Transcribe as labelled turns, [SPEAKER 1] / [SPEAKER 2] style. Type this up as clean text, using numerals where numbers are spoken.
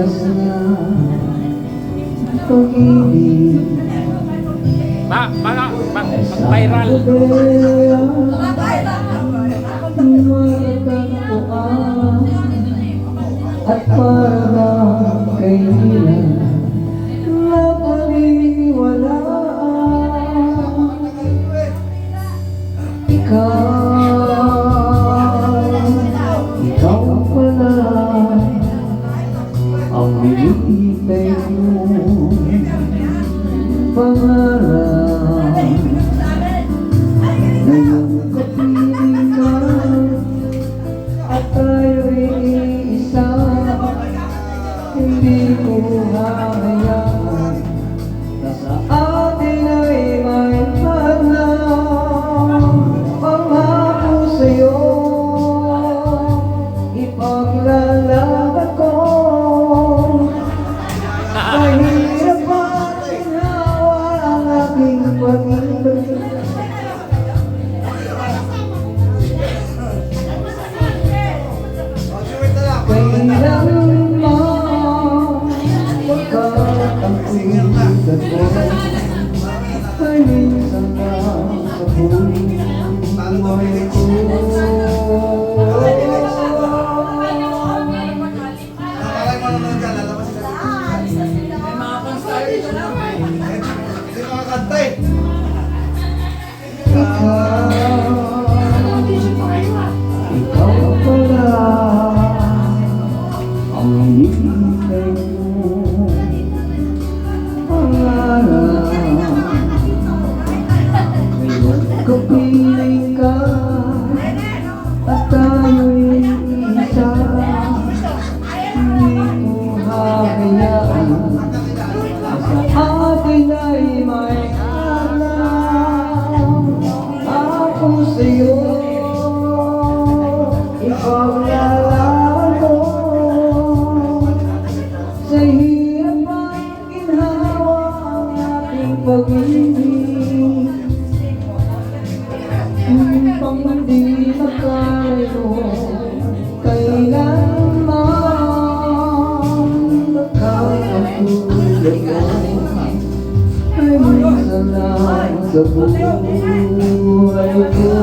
[SPEAKER 1] wagas na pag-ibig
[SPEAKER 2] Mag-viral.
[SPEAKER 1] at parang kailan napaniwalaan ikaw pala ang binibigay mo pangarap ngayong kapiling ka at tayo'y isa hindi ko hahayaan na sa atin ay may panang pangako sa'yo ipaglalaban ko mahirap at ginawa ang aking pag-ibig kailanman magkatangkulitan mo ay minsan lang sa buhay ko ikaw pala ang hinihintay ko pangarap ngayon kapiling ka at tayo'y isa hindi ko hahayaan na sa atin ay may alam ako sa'yo ipaglalaban ko sa hirap ang ginhawa ang ating pag-ibig upang hindi magkalayo kailanman magkakatulad mo ay minsan lang sa buhay ko